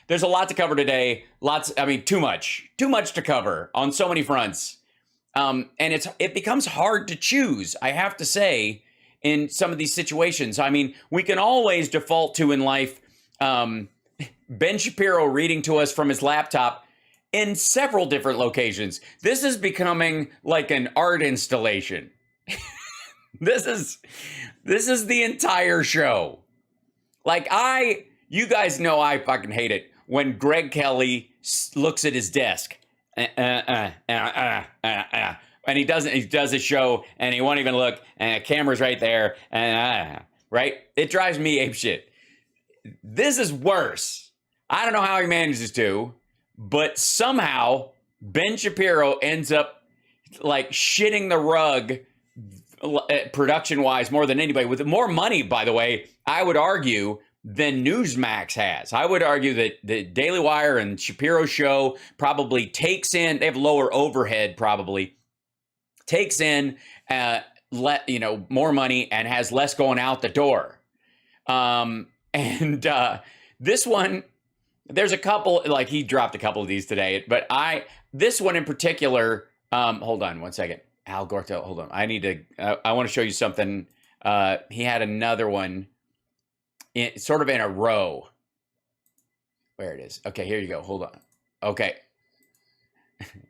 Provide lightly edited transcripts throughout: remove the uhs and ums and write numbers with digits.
there's a lot to cover today. Too much to cover on so many fronts. And it becomes hard to choose, I have to say, in some of these situations. I mean, we can always default to in life Ben Shapiro reading to us from his laptop in several different locations. This is becoming like an art installation. This is the entire show. Like you guys know I fucking hate it when Greg Kelly looks at his desk. And he does his show and he won't even look and the camera's right there right? It drives me apeshit. This is worse. I don't know how he manages to, but somehow Ben Shapiro ends up like shitting the rug production-wise more than anybody, with more money, by the way, I would argue, than Newsmax has. I would argue that the Daily Wire and Shapiro show probably takes in, they have lower overhead probably, takes in more money and has less going out the door. This one, there's a couple, like he dropped a couple of these today, but this one in particular, hold on one second. Al Gore, hold on. I want to show you something. He had another one sort of in a row. Where it is. Okay, here you go. Hold on. Okay.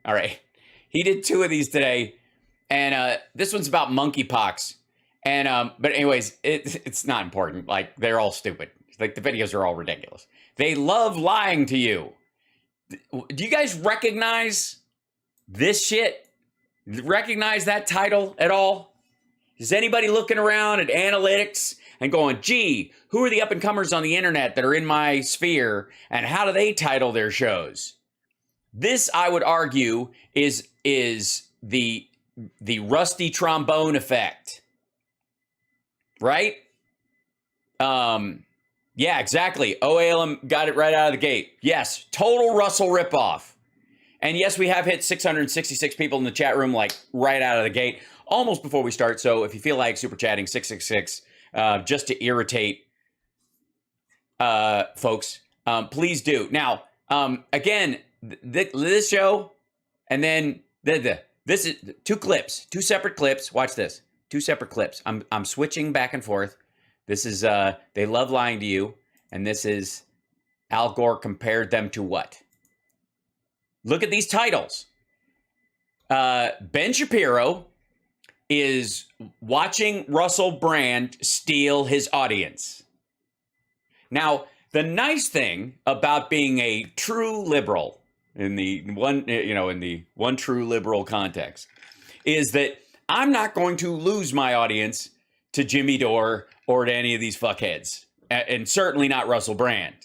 All right. He did two of these today. And this one's about monkeypox. And but anyways, it's not important. Like, they're all stupid. Like, the videos are all ridiculous. They love lying to you. Do you guys recognize this shit? Recognize that title at all? Is anybody looking around at analytics and going, gee, who are the up-and-comers on the internet that are in my sphere, and how do they title their shows? This, I would argue, is the rusty trombone effect. Right? Yeah, exactly. OALM got it right out of the gate. Yes, total Russell ripoff. And yes, we have hit 666 people in the chat room, like right out of the gate, almost before we start. So if you feel like super chatting, 666, just to irritate folks, please do. Now, again, this show, and then this is two separate clips. Watch this. Two separate clips. I'm switching back and forth. This is They Love Lying to You, and this is Al Gore compared them to what? Look at these titles. Ben Shapiro is watching Russell Brand steal his audience. Now, the nice thing about being a true liberal in the one true liberal context is that I'm not going to lose my audience to Jimmy Dore or to any of these fuckheads, and certainly not Russell Brand.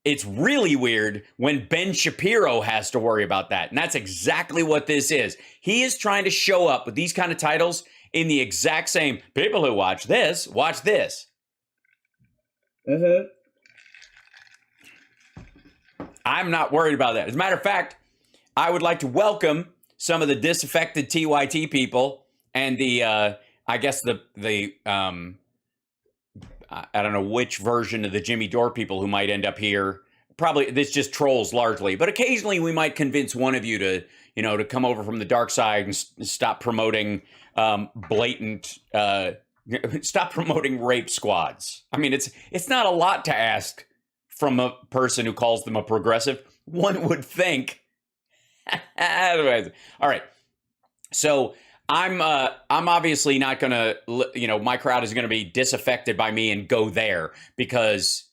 It's really weird when Ben Shapiro has to worry about that. And that's exactly what this is. He is trying to show up with these kind of titles in the exact same, people who watch this, watch this. I'm not worried about that. As a matter of fact, I would like to welcome some of the disaffected TYT people and I don't know which version of the Jimmy Dore people who might end up here. Probably this just trolls largely, but occasionally we might convince one of you to come over from the dark side and stop promoting stop promoting rape squads. I mean, it's not a lot to ask from a person who calls them a progressive, one would think. Anyways, all right. So I'm obviously not going to, my crowd is going to be disaffected by me and go there because,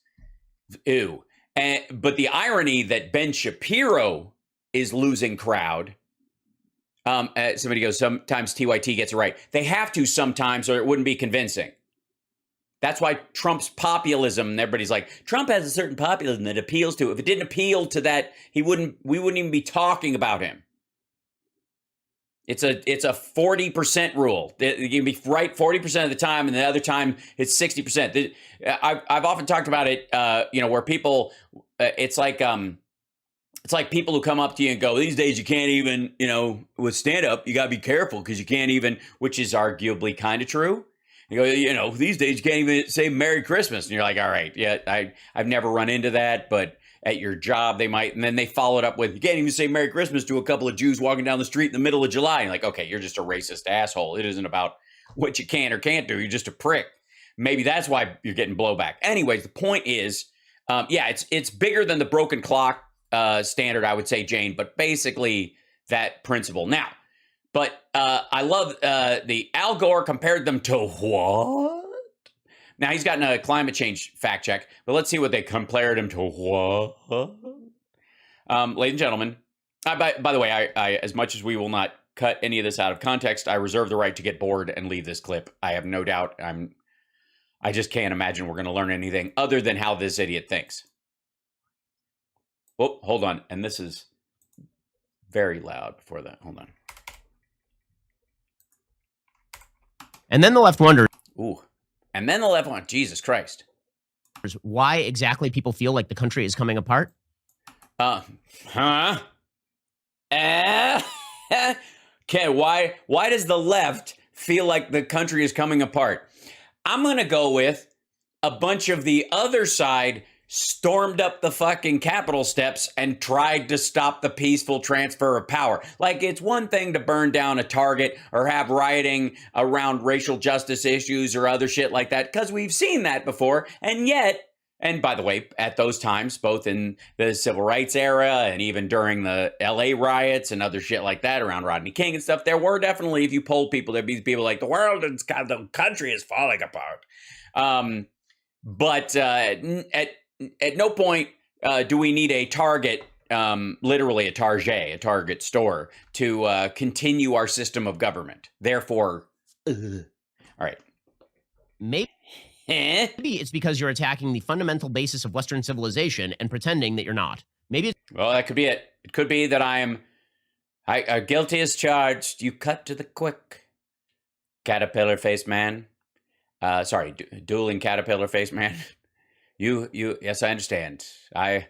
ew. But the irony that Ben Shapiro is losing crowd, somebody goes, sometimes TYT gets it right. They have to sometimes or it wouldn't be convincing. That's why Trump's populism, and everybody's like, Trump has a certain populism that appeals to. If it didn't appeal to that, we wouldn't even be talking about him. It's a 40% rule. You can be right 40% of the time, and the other time it's 60%. I've often talked about it, where people, it's like people who come up to you and go, these days you can't even, with stand up, you got to be careful because you can't even, which is arguably kind of true. You go, these days you can't even say Merry Christmas. And you're like, all right, yeah, I've never run into that, but at your job they might. And then they followed up with, you can't even say Merry Christmas to a couple of Jews walking down the street in the middle of July. And you're like, okay, you're just a racist asshole. It isn't about what you can or can't do. You're just a prick. Maybe that's why you're getting blowback. Anyways, the point is, it's bigger than the broken clock standard, I would say, Jane, but basically that principle. Now, but I love the Al Gore compared them to what? Now, he's gotten a climate change fact check, but let's see what they compared him to what? Ladies and gentlemen, by the way, I as much as we will not cut any of this out of context, I reserve the right to get bored and leave this clip. I have no doubt I just can't imagine we're going to learn anything other than how this idiot thinks. Oh, hold on. And this is very loud before that. Hold on. And then the left wonders. Ooh. And then the left one. Jesus Christ. Why exactly people feel like the country is coming apart? Okay, why does the left feel like the country is coming apart? I'm going to go with a bunch of the other side stormed up the fucking Capitol steps and tried to stop the peaceful transfer of power. Like, it's one thing to burn down a Target or have rioting around racial justice issues or other shit like that, because we've seen that before. And yet, and by the way, at those times, both in the civil rights era and even during the LA riots and other shit like that around Rodney King and stuff, there were definitely, if you polled people, there'd be people like, the country is falling apart. But at no point do we need a Target, literally a Target store, to continue our system of government. Therefore, all right. Maybe it's because you're attacking the fundamental basis of Western civilization and pretending that you're not. Well, that could be it. It could be that I guilty as charged. You cut to the quick. Caterpillar face man. Dueling caterpillar face man. Yes, I understand. I'm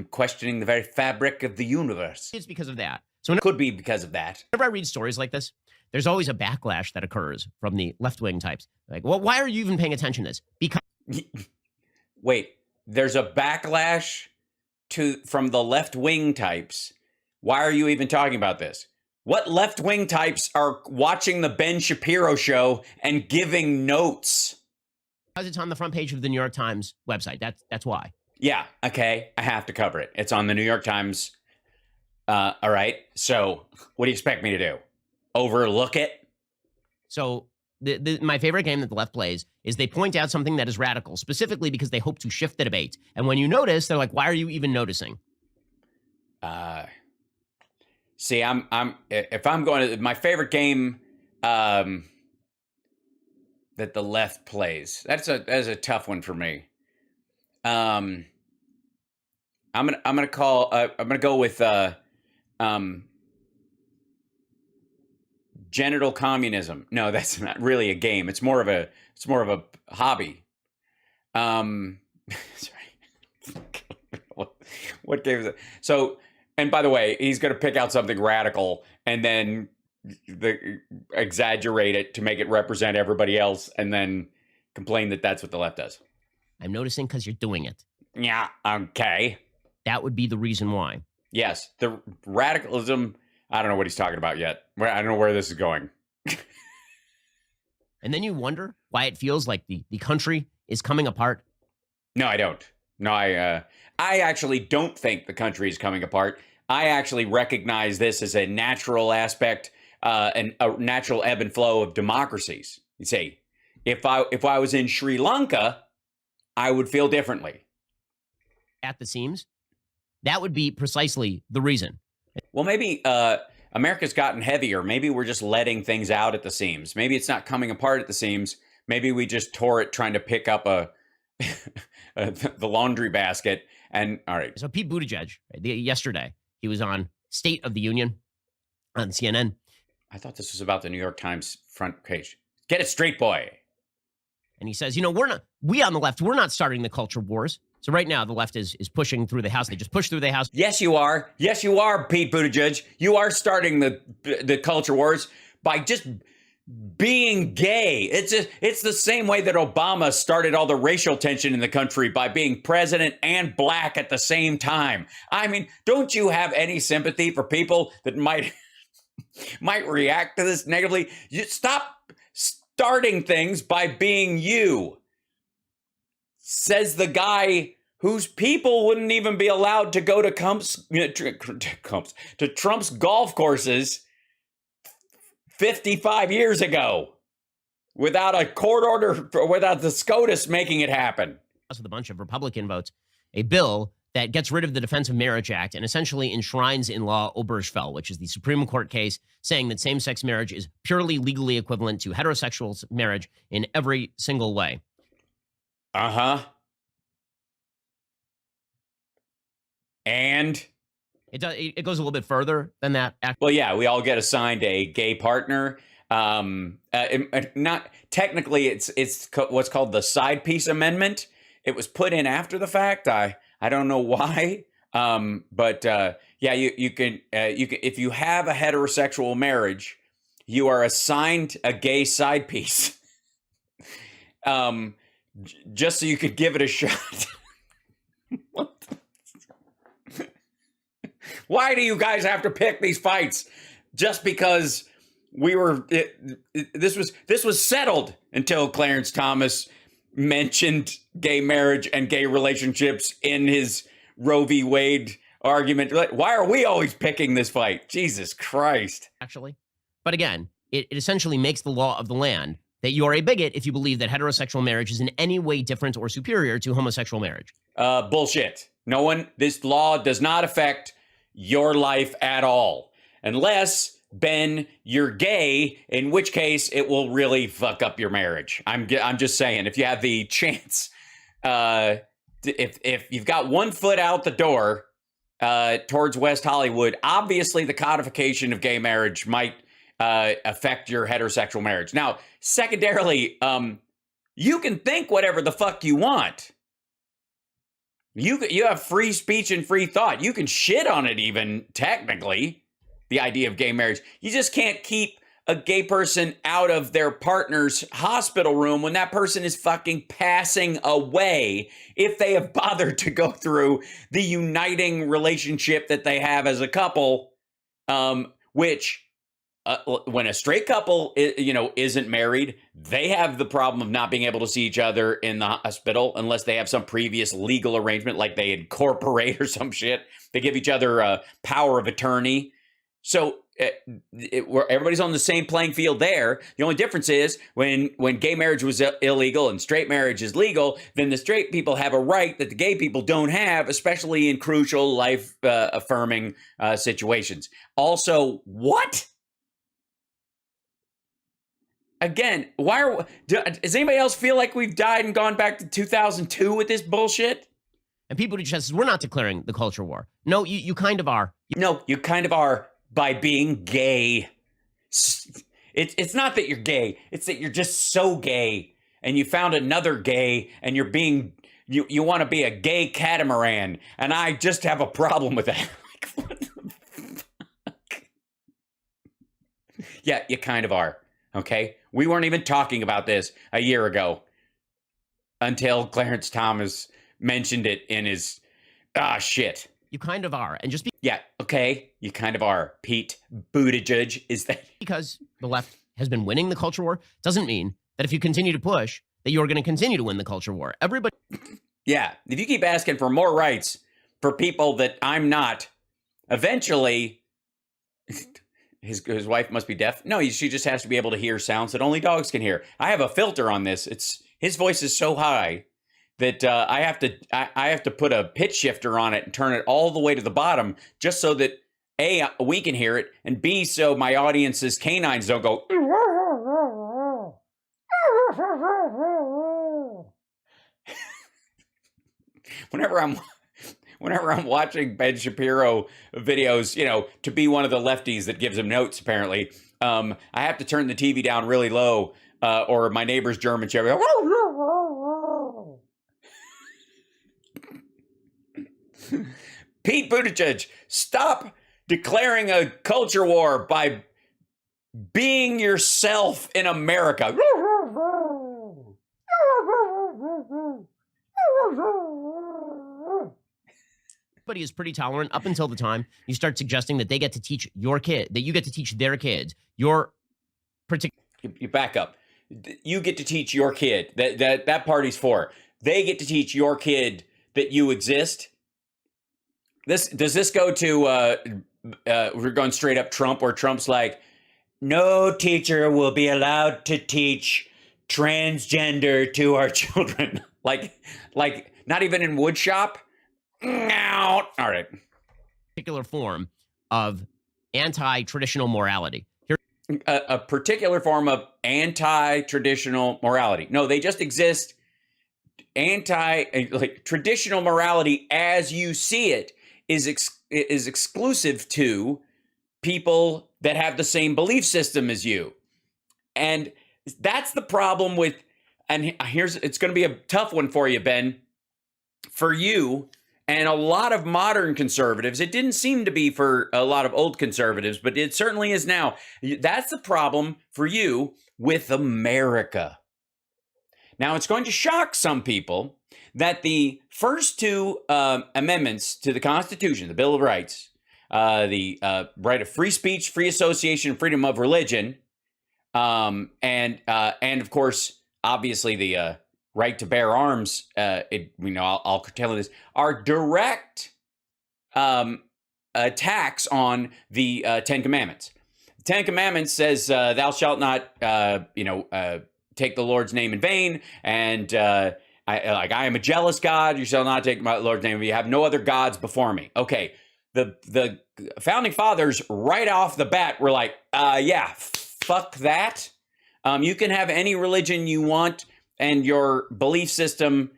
questioning the very fabric of the universe. It's because of that. So it could be because of that. Whenever I read stories like this, there's always a backlash that occurs from the left-wing types. Like, well, why are you even paying attention to this? Because wait, there's a backlash from the left-wing types. Why are you even talking about this? What left-wing types are watching the Ben Shapiro show and giving notes? Because it's on the front page of the New York Times website. That's why. Yeah, okay. I have to cover it. It's on the New York Times. All right. So what do you expect me to do? Overlook it? So my favorite game that the left plays is they point out something that is radical, specifically because they hope to shift the debate. And when you notice, they're like, why are you even noticing? See, if I'm going to, my favorite game that the left plays, that's a tough one for me. I'm gonna go with genital communism. No, that's not really a game. It's more of a hobby. Sorry. What game is it? So, and by the way, he's going to pick out something radical and then exaggerate it to make it represent everybody else and then complain that that's what the left does. I'm noticing because you're doing it. Yeah, okay. That would be the reason why. Yes, the radicalism, I don't know what he's talking about yet. I don't know where this is going. And then you wonder why it feels like the country is coming apart. No, I don't. No, I actually don't think the country is coming apart. I actually recognize this as a natural aspect, and a natural ebb and flow of democracies. You see, if I was in Sri Lanka, I would feel differently. At the seams, that would be precisely the reason. Well, maybe America's gotten heavier. Maybe we're just letting things out at the seams. Maybe it's not coming apart at the seams. Maybe we just tore it trying to pick up the laundry basket. And all right. So Pete Buttigieg, yesterday, he was on State of the Union on CNN. I thought this was about the New York Times front page. Get it straight, boy. And he says, we on the left, we're not starting the culture wars. So right now, the left is pushing through the House. They just push through the House. Yes, you are. Yes, you are, Pete Buttigieg. You are starting the culture wars by just being gay. It's the same way that Obama started all the racial tension in the country by being president and black at the same time. I mean, don't you have any sympathy for people that might react to this negatively? You stop starting things by being you. Says the guy whose people wouldn't even be allowed to go to Trump's golf courses 55 years ago without a court order, without the SCOTUS making it happen. With a bunch of Republican votes, a bill that gets rid of the Defense of Marriage Act and essentially enshrines in law Obergefell, which is the Supreme Court case saying that same-sex marriage is purely legally equivalent to heterosexual marriage in every single way. Uh-huh. And it goes a little bit further than that. Well, yeah, we all get assigned a gay partner. Not technically, it's what's called the side piece amendment. It was put in after the fact. I don't know why. But yeah, you can if you have a heterosexual marriage, you are assigned a gay side piece. Just so you could give it a shot. Why do you guys have to pick these fights? Just because this was settled until Clarence Thomas mentioned gay marriage and gay relationships in his Roe v. Wade argument. Why are we always picking this fight? Jesus Christ. Actually. But again, it essentially makes the law of the land that you are a bigot if you believe that heterosexual marriage is in any way different or superior to homosexual marriage. Bullshit. This law does not affect your life at all. Unless, Ben, you're gay, in which case it will really fuck up your marriage. I'm just saying, if you have the chance, if you've got 1 foot out the door towards West Hollywood, obviously the codification of gay marriage might affect your heterosexual marriage. Now, secondarily, you can think whatever the fuck you want. You have free speech and free thought. You can shit on it even, technically, the idea of gay marriage. You just can't keep a gay person out of their partner's hospital room when that person is fucking passing away if they have bothered to go through the uniting relationship that they have as a couple, which... when a straight couple, isn't married, they have the problem of not being able to see each other in the hospital unless they have some previous legal arrangement, like they incorporate or some shit. They give each other a power of attorney. So everybody's on the same playing field there. The only difference is when gay marriage was illegal and straight marriage is legal, then the straight people have a right that the gay people don't have, especially in crucial life affirming situations. Also, what? Again, does anybody else feel like we've died and gone back to 2002 with this bullshit? And people just says, we're not declaring the culture war. No, you kind of are. No, you kind of are by being gay. It's not that you're gay. It's that you're just so gay and you found another gay and you're being, you want to be a gay catamaran. And I just have a problem with that. What the fuck? Yeah, you kind of are. Okay? We weren't even talking about this a year ago until Clarence Thomas mentioned it in his, shit. You kind of are. And just yeah, okay, you kind of are. Pete Buttigieg, is that... Because the left has been winning the culture war doesn't mean that if you continue to push, that you're going to continue to win the culture war. Everybody... Yeah, if you keep asking for more rights for people that I'm not, eventually... His wife must be deaf. No, she just has to be able to hear sounds that only dogs can hear. I have a filter on this. His voice is so high that I have to put a pitch shifter on it and turn it all the way to the bottom just so that A, we can hear it, and B, so my audience's canines don't go. Whenever I'm watching Ben Shapiro videos, to be one of the lefties that gives him notes, apparently, I have to turn the TV down really low, or my neighbor's German Shepherd. Pete Buttigieg, stop declaring a culture war by being yourself in America. Everybody is pretty tolerant up until the time you start suggesting that they get to teach your kid, that you get to teach their kids, your particular. You back up. You get to teach your kid. That party's for. They get to teach your kid that you exist. Does this go to we're going straight up Trump, where Trump's like, no teacher will be allowed to teach transgender to our children. like not even in woodshop. All right. Particular form of anti-traditional morality. A particular form of anti-traditional morality. No, they just exist. Traditional morality as you see it is exclusive to people that have the same belief system as you. And that's the problem with, and it's going to be a tough one for you, Ben. For you and a lot of modern conservatives, it didn't seem to be for a lot of old conservatives, but it certainly is now. That's the problem for you with America. Now, it's going to shock some people that the first two amendments to the Constitution, the Bill of Rights, the right of free speech, free association, freedom of religion, and of course, obviously the right to bear arms, I'll curtail this, are direct attacks on the Ten Commandments. The Ten Commandments says, thou shalt not, take the Lord's name in vain, and I am a jealous God. You shall not take my Lord's name. You have no other gods before me. Okay, the founding fathers right off the bat were like, fuck that. You can have any religion you want, and your belief system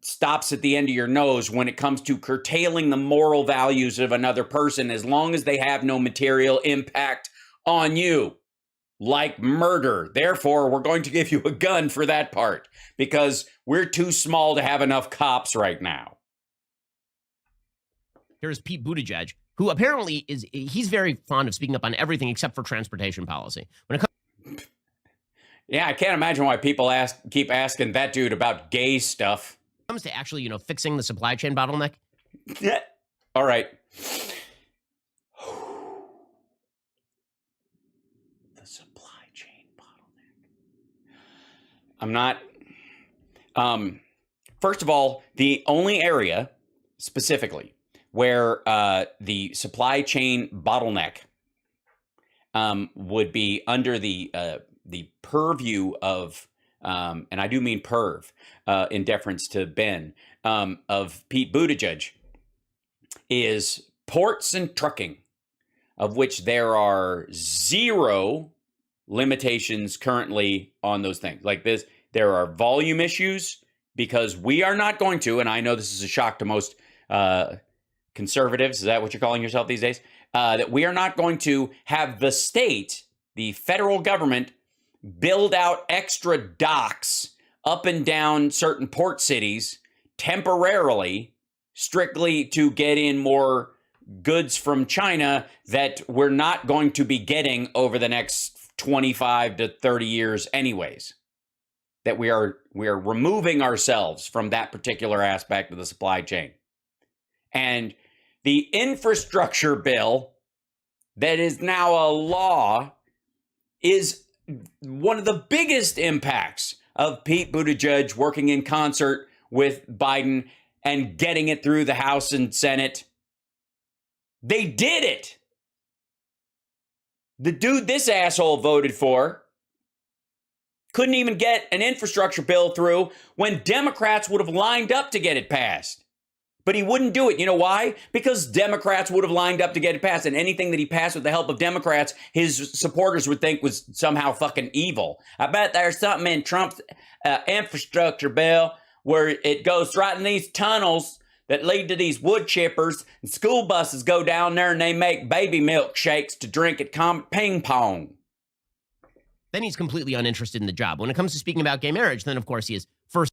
stops at the end of your nose when it comes to curtailing the moral values of another person, as long as they have no material impact on you, like murder. Therefore, we're going to give you a gun for that part, because we're too small to have enough cops right now. Here's Pete Buttigieg, who apparently he's very fond of speaking up on everything except for transportation policy. When it comes Yeah, I can't imagine why people keep asking that dude about gay stuff. comes to actually, fixing the supply chain bottleneck. Yeah. All right. The supply chain bottleneck. I'm not. First of all, the only area specifically where the supply chain bottleneck would be under the purview of, and I do mean perv, in deference to Ben, of Pete Buttigieg, is ports and trucking, of which there are zero limitations currently on those things. Like this, there are volume issues, because we are not going to, and I know this is a shock to most conservatives, is that what you're calling yourself these days? That we are not going to have the state, the federal government, build out extra docks up and down certain port cities temporarily, strictly to get in more goods from China that we're not going to be getting over the next 25 to 30 years anyways. That we are removing ourselves from that particular aspect of the supply chain. And the infrastructure bill that is now a law is one of the biggest impacts of Pete Buttigieg working in concert with Biden and getting it through the House and Senate. They did it. The dude this asshole voted for couldn't even get an infrastructure bill through when Democrats would have lined up to get it passed. But he wouldn't do it. You know why? Because Democrats would have lined up to get it passed, and anything that he passed with the help of Democrats, his supporters would think was somehow fucking evil. I bet there's something in Trump's infrastructure bill where it goes right in these tunnels that lead to these wood chippers, and school buses go down there and they make baby milkshakes to drink at ping pong. Then he's completely uninterested in the job. When it comes to speaking about gay marriage, then of course he is first.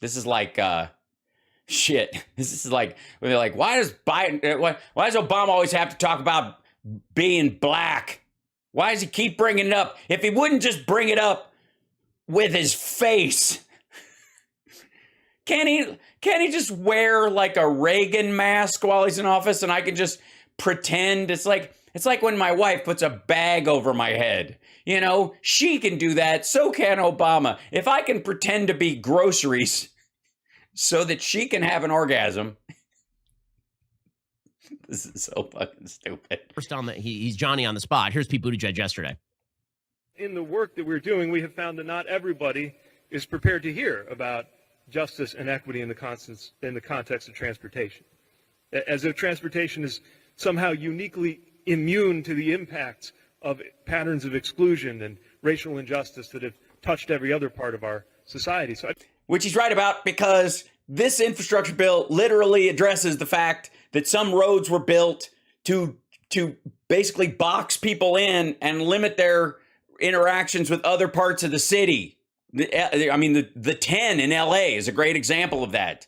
This is like shit. This is like when they're like, why does Obama always have to talk about being black. Why does he keep bringing it up? If he wouldn't just bring it up with his face, can't he just wear like a Reagan mask while he's in office and I can just pretend? It's like when my wife puts a bag over my head. You know, she can do that. So can Obama. If I can pretend to be groceries so that she can have an orgasm. This is so fucking stupid. First he's Johnny on the spot. Here's Pete Buttigieg yesterday. In the work that we're doing, we have found that not everybody is prepared to hear about justice and equity in the context of transportation. As if transportation is somehow uniquely immune to the impacts of patterns of exclusion and racial injustice that have touched every other part of our society. Which he's right about, because this infrastructure bill literally addresses the fact that some roads were built to basically box people in and limit their interactions with other parts of the city. I mean, the 10 in LA is a great example of that.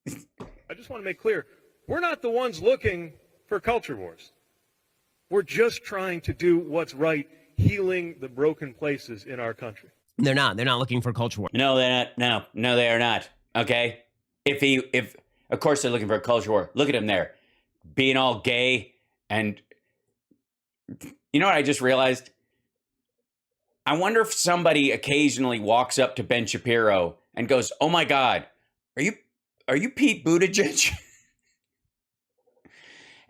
I just want to make clear, we're not the ones looking for culture wars. We're just trying to do what's right, healing the broken places in our country. They're not looking for culture war. No, they're not. No, they are not. Okay. If of course they're looking for a culture war. Look at him there, being all gay. And you know what I just realized? I wonder if somebody occasionally walks up to Ben Shapiro and goes, "Oh my God, are you Pete Buttigieg?"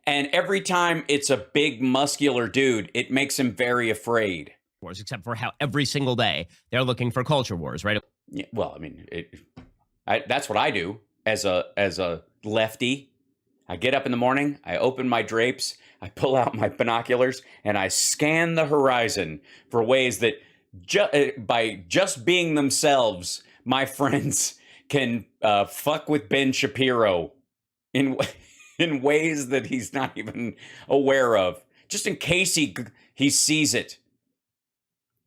And every time it's a big muscular dude, it makes him very afraid. Wars, except for how every single day they're looking for culture wars, right? Yeah, well, I mean, that's what I do as a lefty. I get up in the morning, I open my drapes, I pull out my binoculars, and I scan the horizon for ways that by just being themselves, my friends can fuck with Ben Shapiro in ways that he's not even aware of, just in case he sees it.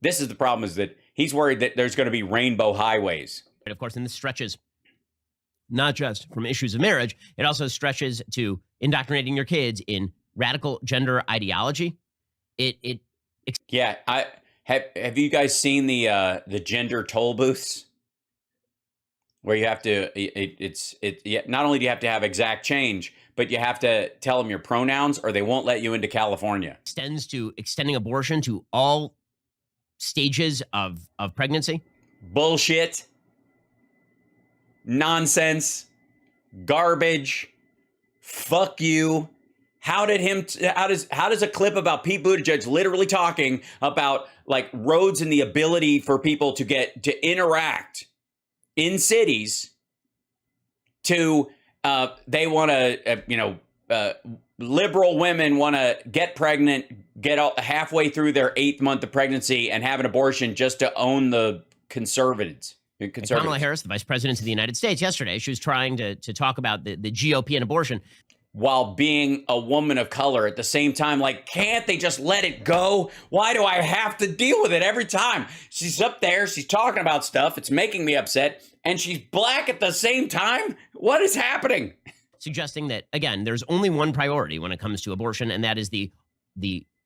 This is the problem, is that he's worried that there's going to be rainbow highways. And of course, and this stretches not just from issues of marriage, it also stretches to indoctrinating your kids in radical gender ideology. Yeah, have you guys seen the gender toll booths? Where you have to, not only do you have to have exact change, but you have to tell them your pronouns or they won't let you into California. Extends to extending abortion to all stages of pregnancy. Bullshit. Nonsense. Garbage. Fuck you. How does a clip about Pete Buttigieg literally talking about like roads and the ability for people to interact in cities to they want to liberal women want to get pregnant, get halfway through their 8th month of pregnancy and have an abortion just to own the conservatives. Kamala Harris, the vice president of the United States, yesterday, she was trying to talk about the GOP and abortion. While being a woman of color at the same time, like, can't they just let it go? Why do I have to deal with it every time? She's up there, she's talking about stuff, it's making me upset, and she's black at the same time? What is happening? Suggesting that, again, there's only one priority when it comes to abortion, and that is the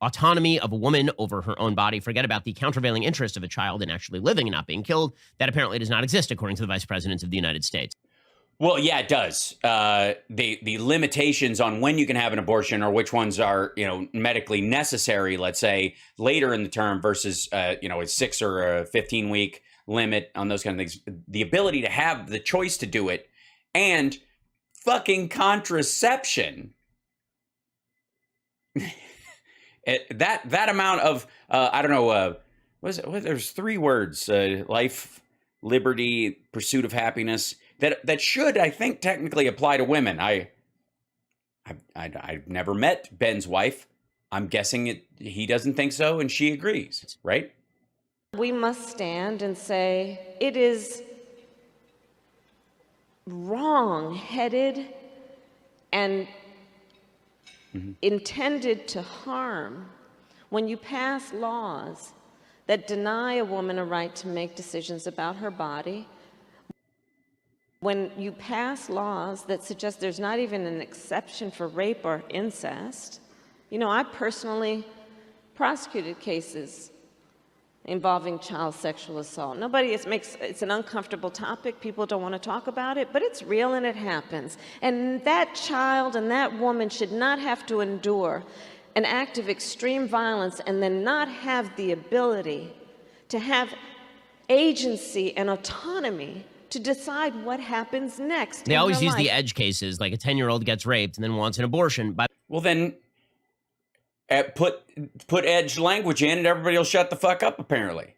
autonomy of a woman over her own body. Forget about the countervailing interest of a child in actually living and not being killed. That apparently does not exist, according to the vice president of the United States. Well, yeah, it does. The limitations on when you can have an abortion or which ones are, medically necessary, let's say, later in the term versus, a 6 or a 15-week limit on those kind of things. The ability to have the choice to do it and fucking contraception. That amount of, I don't know, there's 3 words, life, liberty, pursuit of happiness. That should, I think, technically apply to women. I've never met Ben's wife. I'm guessing he doesn't think so, and she agrees, right? We must stand and say it is wrong-headed and intended to harm when you pass laws that deny a woman a right to make decisions about her body, when you pass laws that suggest there's not even an exception for rape or incest, You know, I personally prosecuted cases involving child sexual assault. It's an uncomfortable topic. People don't want to talk about it, but it's real and it happens. And that child and that woman should not have to endure an act of extreme violence and then not have the ability to have agency and autonomy to decide what happens next. They always use the edge cases, like a 10-year-old gets raped and then wants an abortion. Well, then put edge language in and everybody will shut the fuck up, apparently.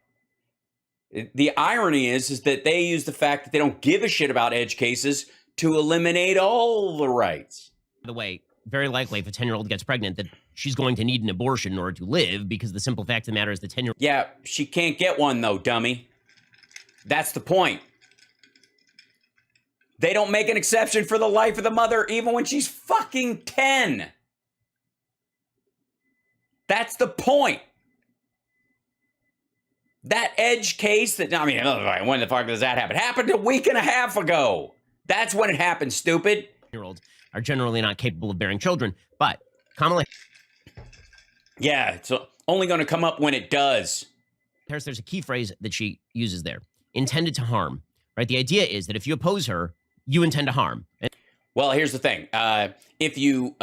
The irony is that they use the fact that they don't give a shit about edge cases to eliminate all the rights. By the way, very likely if a 10-year-old gets pregnant that she's going to need an abortion in order to live, because the simple fact of the matter is the 10-year-old... Yeah, she can't get one though, dummy. That's the point. They don't make an exception for the life of the mother even when she's fucking 10. That's the point. That edge case when the fuck does that happen? It happened a week and a half ago. That's when it happened, stupid. Year-olds are generally not capable of bearing children, but Kamala... Yeah, it's only going to come up when it does. There's a key phrase that she uses there. Intended to harm, right? The idea is that if you oppose her, you intend to harm. Well, here's the thing. If you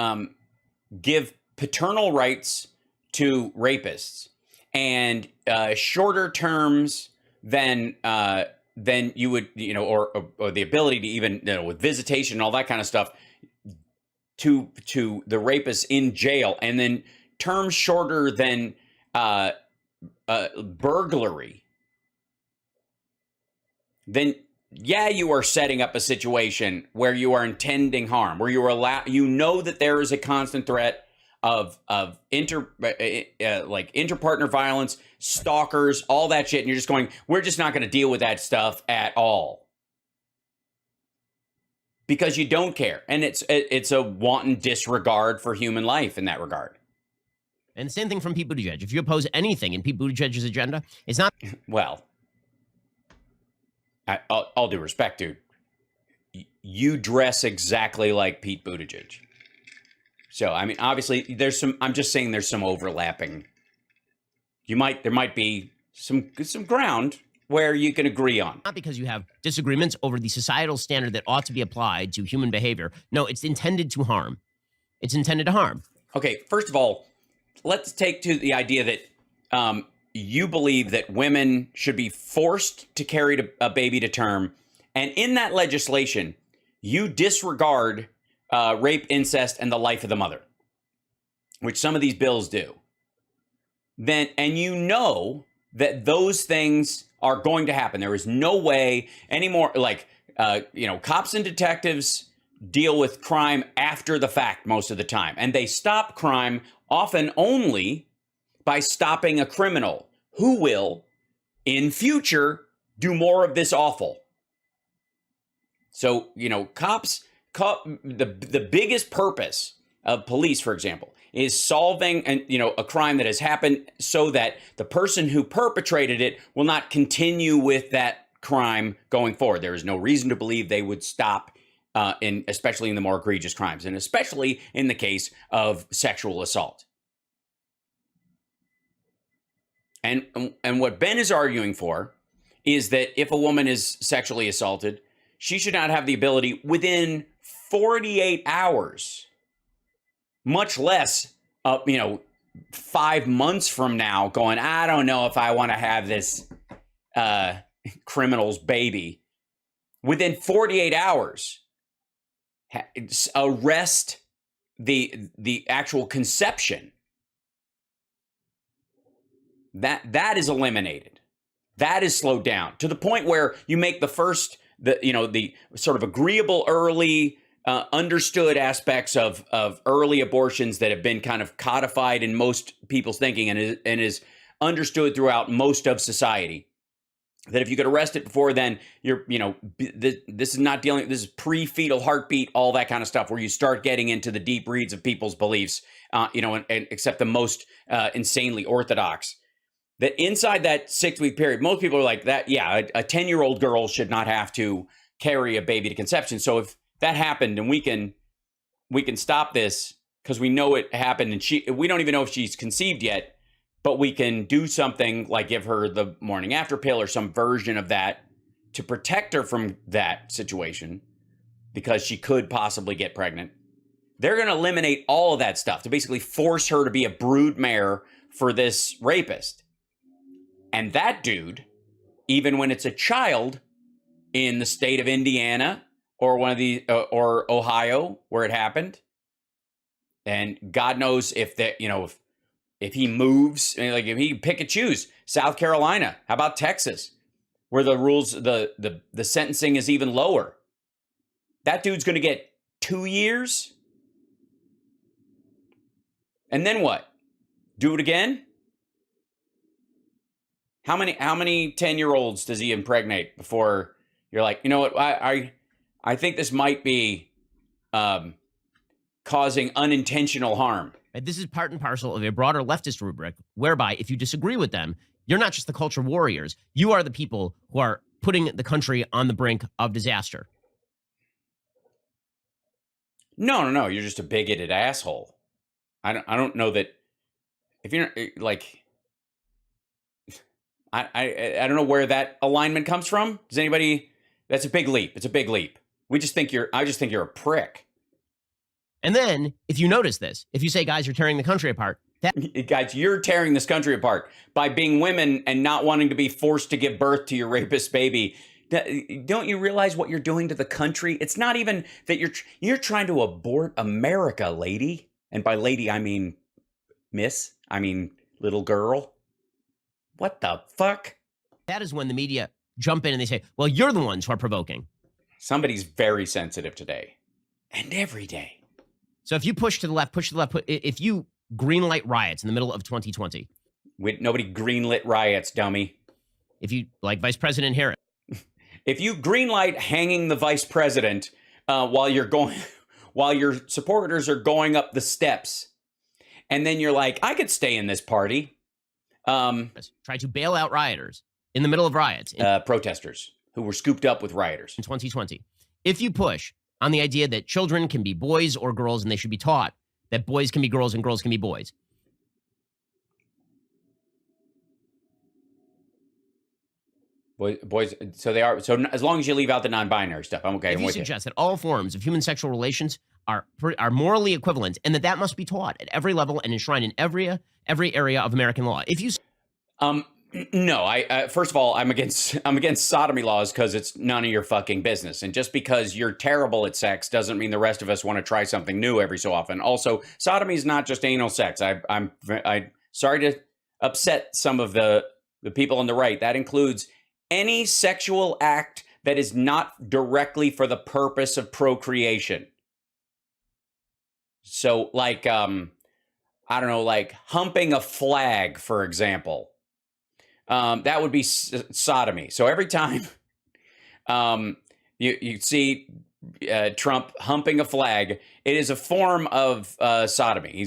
give paternal rights to rapists and shorter terms than you would, or the ability to even, with visitation and all that kind of stuff to the rapists in jail, and then terms shorter than burglary, then yeah, you are setting up a situation where you are intending harm, where you are that there is a constant threat of interpartner violence, stalkers, all that shit, and you're just going, we're just not going to deal with that stuff at all because you don't care, and it's a wanton disregard for human life in that regard. And the same thing from Pete Buttigieg. If you oppose anything in Pete Buttigieg's agenda, it's not... Well, all due respect, dude, you dress exactly like Pete Buttigieg. So, I mean, obviously, I'm just saying there's some overlapping. There might be some ground where you can agree on. Not because you have disagreements over the societal standard that ought to be applied to human behavior. No, it's intended to harm. It's intended to harm. Okay, first of all, let's take to the idea that you believe that women should be forced to carry a baby to term. And in that legislation, you disregard rape, incest, and the life of the mother, which some of these bills do. And you know that those things are going to happen. There is no way anymore. Cops and detectives deal with crime after the fact most of the time. And they stop crime often only by stopping a criminal who will, in future, do more of this awful. So, the biggest purpose of police, for example, is solving a crime that has happened so that the person who perpetrated it will not continue with that crime going forward. There is no reason to believe they would stop, especially in the more egregious crimes, and especially in the case of sexual assault. And what Ben is arguing for is that if a woman is sexually assaulted, she should not have the ability within 48 hours, much less, 5 months from now, going, I don't know if I want to have this criminal's baby. Within 48 hours, arrest the actual conception. That is eliminated. That is slowed down to the point where you make the sort of agreeable early understood aspects of early abortions that have been kind of codified in most people's thinking and is understood throughout most of society. That if you could arrest it before then, this is pre-fetal heartbeat, all that kind of stuff, where you start getting into the deep reads of people's beliefs, and except the most insanely orthodox. That inside that 6-week period, most people are like that. Yeah, a 10-year-old girl should not have to carry a baby to conception. So if that happened and we can stop this because we know it happened, and we don't even know if she's conceived yet, but we can do something like give her the morning after pill or some version of that to protect her from that situation because she could possibly get pregnant. They're going to eliminate all of that stuff to basically force her to be a broodmare for this rapist. And that dude, even when it's a child in the state of Indiana or one of the or Ohio where it happened, and God knows if that, if he moves, like if he pick and choose, South Carolina, how about Texas, where the rules, the sentencing is even lower. That dude's going to get 2 years. And then what? Do it again? How many 10-year-olds does he impregnate before you're like, you know what? I think this might be causing unintentional harm. This is part and parcel of a broader leftist rubric whereby if you disagree with them, you're not just the culture warriors. You are the people who are putting the country on the brink of disaster. No. You're just a bigoted asshole. I don't know that if you're like, I don't know where that alignment comes from. Does anybody? That's a big leap. It's a big leap. I just think you're a prick. And then if you notice this, if you say, guys, you're tearing the country apart, guys, you're tearing this country apart by being women and not wanting to be forced to give birth to your rapist baby. Don't you realize what you're doing to the country? It's not even that you're trying to abort America, lady. And by lady, I mean miss. I mean little girl. What the fuck? That is when the media jump in and they say, well, you're the ones who are provoking. Somebody's very sensitive today. And every day. So if you push to the left, if you greenlight riots in the middle of 2020. Nobody greenlit riots, dummy. If you, like Vice President Harris. If you greenlight hanging the vice president while your supporters are going up the steps, and then you're like, I could stay in this party. Try to bail out rioters in the middle of riots. Protesters who were scooped up with rioters. In 2020. If you push on the idea that children can be boys or girls and they should be taught that boys can be girls and girls can be boys. Boys, so they are. So as long as you leave out the non-binary stuff, I'm okay. If you suggest that all forms of human sexual relations are morally equivalent and that must be taught at every level and enshrined in every area of American law. If you no, I first of all, I'm against sodomy laws because it's none of your fucking business. And just because you're terrible at sex doesn't mean the rest of us want to try something new every so often. Also, sodomy is not just anal sex. I'm sorry to upset some of the people on the right. That includes any sexual act that is not directly for the purpose of procreation. So like, I don't know, like humping a flag, for example. That would be sodomy. So every time you see Trump humping a flag, it is a form of sodomy.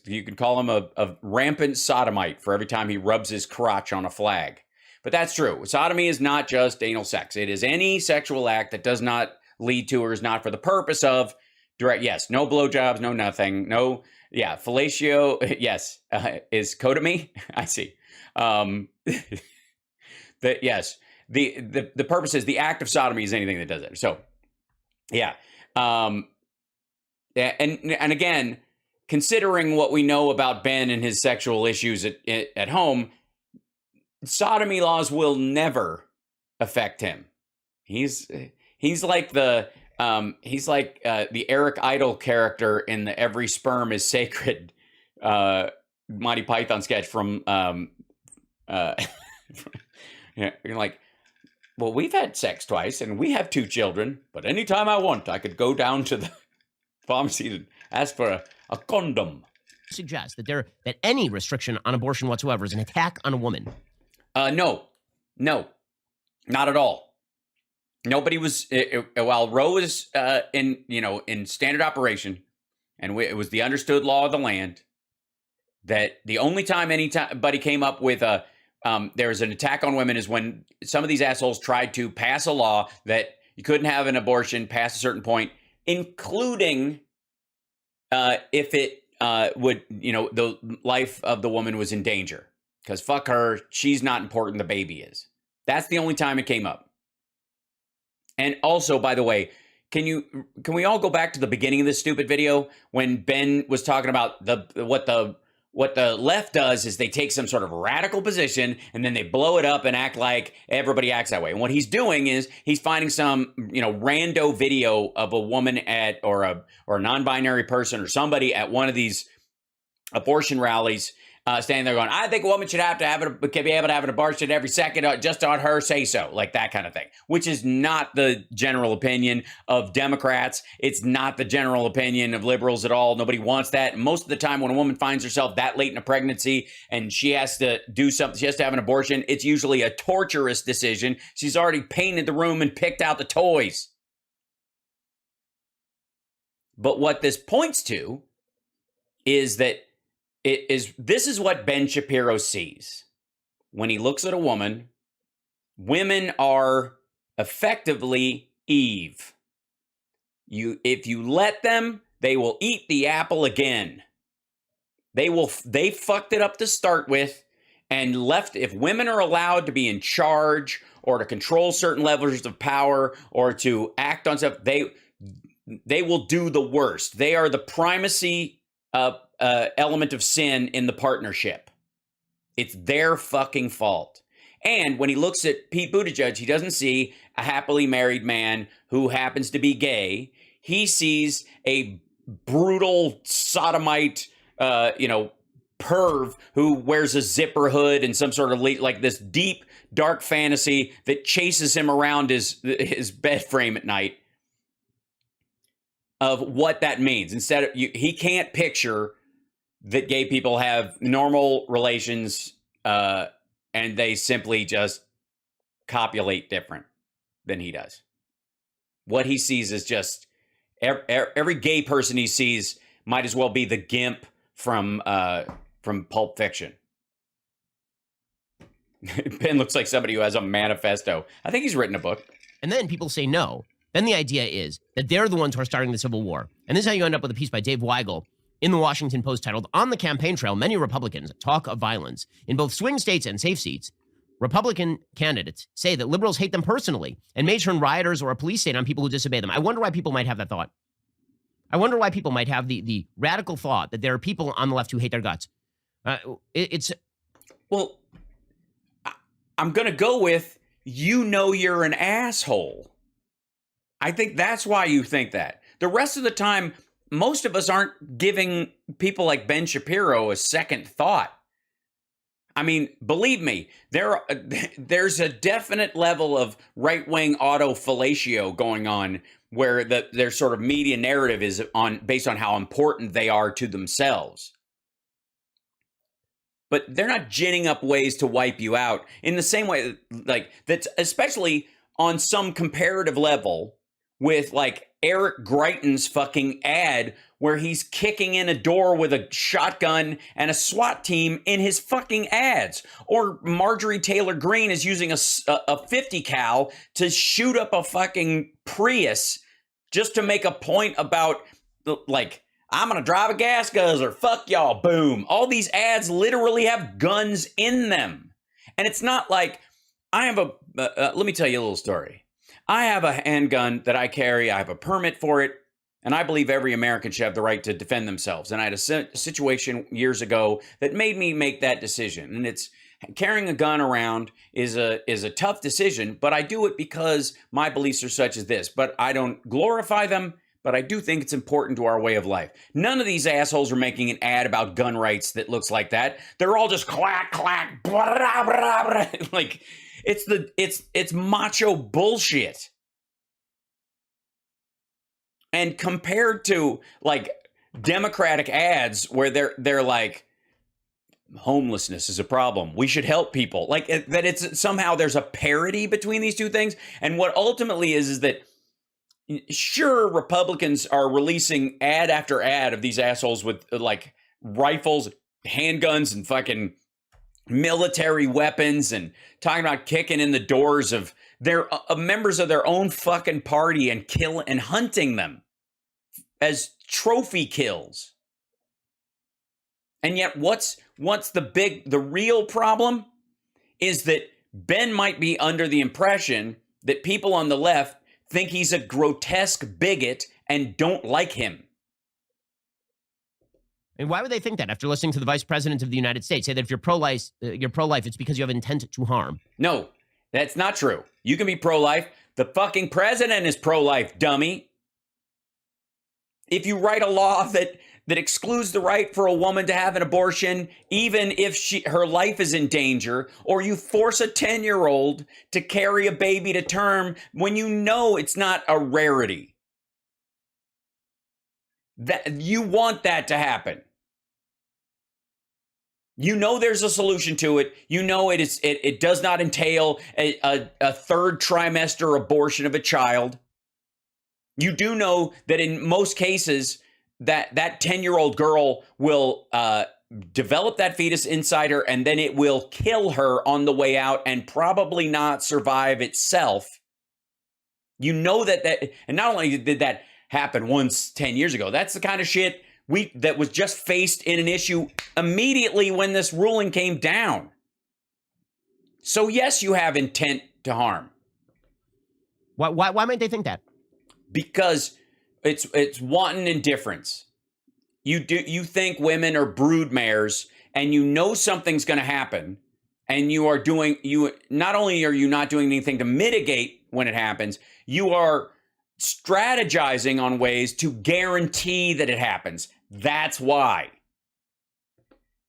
You could call him a rampant sodomite for every time he rubs his crotch on a flag. But that's true. Sodomy is not just anal sex. It is any sexual act that does not lead to or is not for the purpose of direct. Yes, no blowjobs, no nothing, no. Yeah, fellatio. Yes, is codomy. I see. Yes, the purpose is the act of sodomy is anything that does it. So, yeah, and again, considering what we know about Ben and his sexual issues at home, sodomy laws will never affect him. He's like the Eric Idle character in the Every Sperm is Sacred Monty Python sketch from yeah, you're like, well, we've had sex twice and we have 2 children, but anytime I want, I could go down to the pharmacy and ask for a condom. Suggest that any restriction on abortion whatsoever is an attack on a woman. No, not at all. Nobody was while Roe was in standard operation, and it was the understood law of the land that the only time anybody came up with there was an attack on women is when some of these assholes tried to pass a law that you couldn't have an abortion past a certain point, including if it the life of the woman was in danger because fuck her, she's not important, the baby is. That's the only time it came up. And also, by the way, can we all go back to the beginning of this stupid video when Ben was talking about what the left does is they take some sort of radical position and then they blow it up and act like everybody acts that way. And what he's doing is he's finding some, rando video of a woman or a non-binary person or somebody at one of these abortion rallies, standing there going, I think a woman should be able to have an abortion every second, just on her say so, like that kind of thing, which is not the general opinion of Democrats. It's not the general opinion of liberals at all. Nobody wants that. And most of the time when a woman finds herself that late in a pregnancy and she has to do something, she has to have an abortion, it's usually a torturous decision. She's already painted the room and picked out the toys. But what this points to is that this is what Ben Shapiro sees. When he looks at a woman, women are effectively Eve. If you let them, they will eat the apple again. They fucked it up to start with and left. If women are allowed to be in charge or to control certain levels of power or to act on stuff, they will do the worst. They are the primacy element of sin in the partnership. It's their fucking fault. And when he looks at Pete Buttigieg, he doesn't see a happily married man who happens to be gay. He sees a brutal sodomite, perv who wears a zipper hood and some sort of like this deep, dark fantasy that chases him around his bed frame at night of what that means. Instead of he can't picture that gay people have normal relations and they simply just copulate different than he does. What he sees is just every gay person he sees might as well be the Gimp from Pulp Fiction. Ben looks like somebody who has a manifesto. I think he's written a book. And then people say no. Then the idea is that they're the ones who are starting the Civil War. And this is how you end up with a piece by Dave Weigel in the Washington Post titled, On the Campaign Trail, Many Republicans Talk of Violence. In both swing states and safe seats, Republican candidates say that liberals hate them personally and may turn rioters or a police state on people who disobey them. I wonder why people might have that thought. I wonder why people might have the radical thought that there are people on the left who hate their guts. Well, I'm going to go with, you're an asshole. I think that's why you think that. The rest of the time, most of us aren't giving people like Ben Shapiro a second thought. I mean, believe me, there's a definite level of right-wing autofellatio going on where their sort of media narrative is based on how important they are to themselves. But they're not ginning up ways to wipe you out in the same way, like that's especially on some comparative level with like Eric Greitens' fucking ad where he's kicking in a door with a shotgun and a SWAT team in his fucking ads. Or Marjorie Taylor Greene is using a 50 cal to shoot up a fucking Prius just to make a point about like, I'm going to drive a gas guzzler. Fuck y'all. Boom. All these ads literally have guns in them. And it's not like I have let me tell you a little story. I have a handgun that I carry. I have a permit for it. And I believe every American should have the right to defend themselves. And I had a situation years ago that made me make that decision. And it's carrying a gun around is a tough decision, but I do it because my beliefs are such as this. But I don't glorify them. But I do think it's important to our way of life. None of these assholes are making an ad about gun rights that looks like that. They're all just clack, clack, blah, blah, blah, blah. Like it's macho bullshit. And compared to like Democratic ads where they're like, homelessness is a problem, we should help people. Like that it's somehow there's a parity between these two things. And what ultimately is that sure, Republicans are releasing ad after ad of these assholes with like rifles, handguns, and fucking military weapons and talking about kicking in the doors of their members of their own fucking party and hunting them as trophy kills. And yet what's the real problem is that Ben might be under the impression that people on the left think he's a grotesque bigot and don't like him. And why would they think that after listening to the vice president of the United States say that if you're pro-life, it's because you have intent to harm? No, that's not true. You can be pro-life. The fucking president is pro-life, dummy. If you write a law that excludes the right for a woman to have an abortion, even if her life is in danger, or you force a 10-year-old to carry a baby to term when you know it's not a rarity, that you want that to happen. You know there's a solution to it. You know it does not entail a third trimester abortion of a child. You do know that in most cases that 10-year-old girl will develop that fetus inside her, and then it will kill her on the way out and probably not survive itself. You know that and not only did that happen once 10 years ago, that's the kind of shit that was just faced in an issue immediately when this ruling came down. So yes, you have intent to harm. Why might they think that? Because it's wanton indifference. You think women are broodmares, and you know something's going to happen, and not only are you not doing anything to mitigate when it happens, you are strategizing on ways to guarantee that it happens. That's why.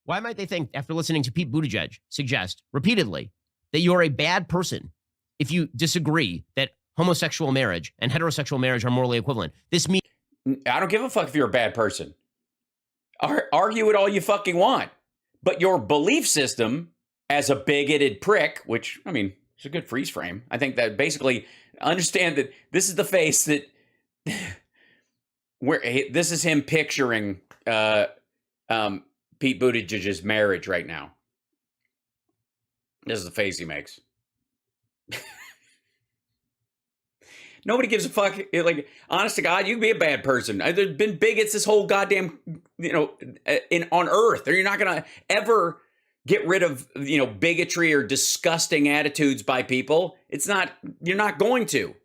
Why might they think, after listening to Pete Buttigieg suggest repeatedly that you're a bad person if you disagree that homosexual marriage and heterosexual marriage are morally equivalent? This means I don't give a fuck if you're a bad person. Argue it all you fucking want. But your belief system as a bigoted prick, which, I mean, it's a good freeze frame. I think that basically understand that this is the face that this is him picturing Pete Buttigieg's marriage right now. This is the face he makes. Nobody gives a fuck. Like, honest to God, you can be a bad person. There's been bigots this whole goddamn, on Earth. You're not going to ever get rid of, bigotry or disgusting attitudes by people. You're not going to.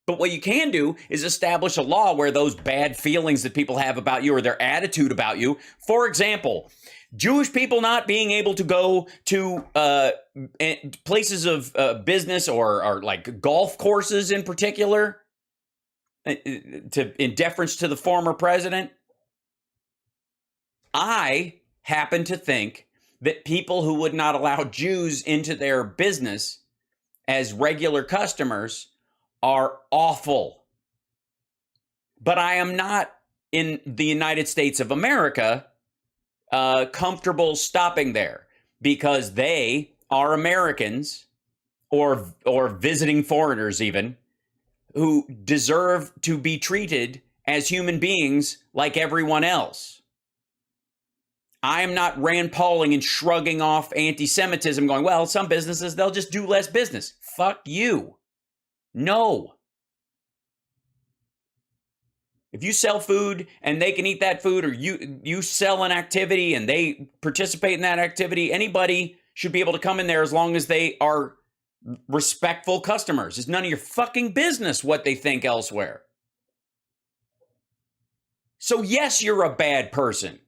But what you can do is establish a law where those bad feelings that people have about you or their attitude about you, for example, Jewish people not being able to go to places of business or like golf courses in particular, in deference to the former president. I happen to think that people who would not allow Jews into their business as regular customers are awful. But I am not, in the United States of America, comfortable stopping there, because they are Americans or visiting foreigners even, who deserve to be treated as human beings like everyone else. I am not Rand Pauling and shrugging off anti-Semitism going, well, some businesses, they'll just do less business. Fuck you. No. If you sell food and they can eat that food, or you sell an activity and they participate in that activity, anybody should be able to come in there as long as they are respectful customers. It's none of your fucking business what they think elsewhere. So yes, you're a bad person.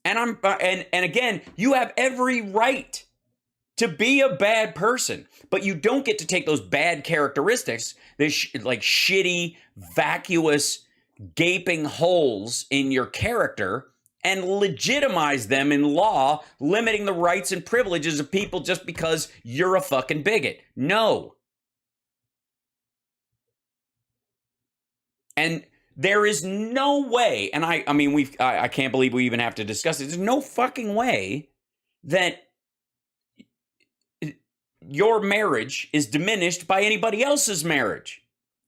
And again, you have every right to be a bad person, but you don't get to take those bad characteristics, like shitty, vacuous, gaping holes in your character, and legitimize them in law, limiting the rights and privileges of people just because you're a fucking bigot. No. And there is no way, and I can't believe we even have to discuss it. There's no fucking way that your marriage is diminished by anybody else's marriage.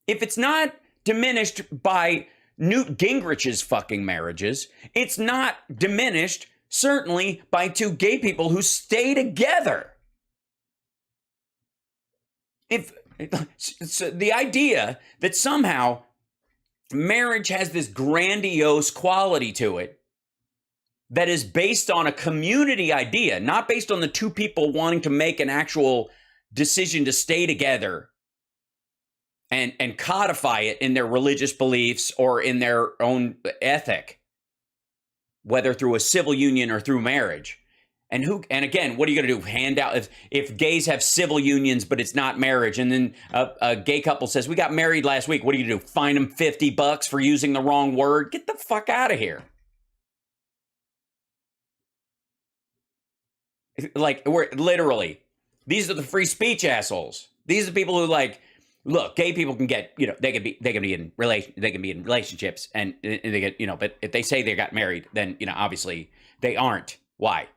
If it's not diminished by Newt Gingrich's fucking marriages, it's not diminished, certainly, by two gay people who stay together. So the idea that somehow marriage has this grandiose quality to it that is based on a community idea, not based on the two people wanting to make an actual decision to stay together and codify it in their religious beliefs or in their own ethic, whether through a civil union or through marriage. And again, what are you going to do? Hand out if gays have civil unions, but it's not marriage, and then a gay couple says, "We got married last week." What do you do? Fine them $50 for using the wrong word? Get the fuck out of here! Like, we're literally, these are the free speech assholes. These are the people who look, gay people can get, they can be in relationships and they get, but if they say they got married, then, obviously they aren't. Why?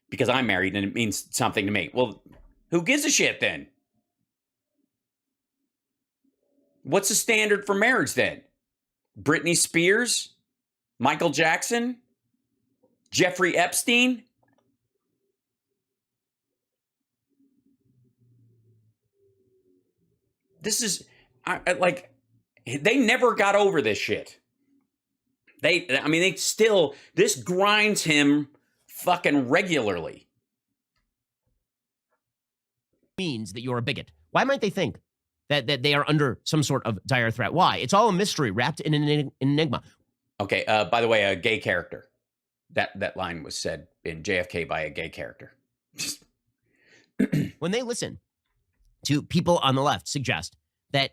Because I'm married and it means something to me. Well, who gives a shit then? What's the standard for marriage then? Britney Spears? Michael Jackson? Jeffrey Epstein? This is, they never got over this shit. They still, this grinds him fucking regularly. Means that you're a bigot. Why might they think that they are under some sort of dire threat? Why? It's all a mystery wrapped in an enigma. Okay, by the way, a gay character. That line was said in JFK by a gay character. When they listen to people on the left suggest that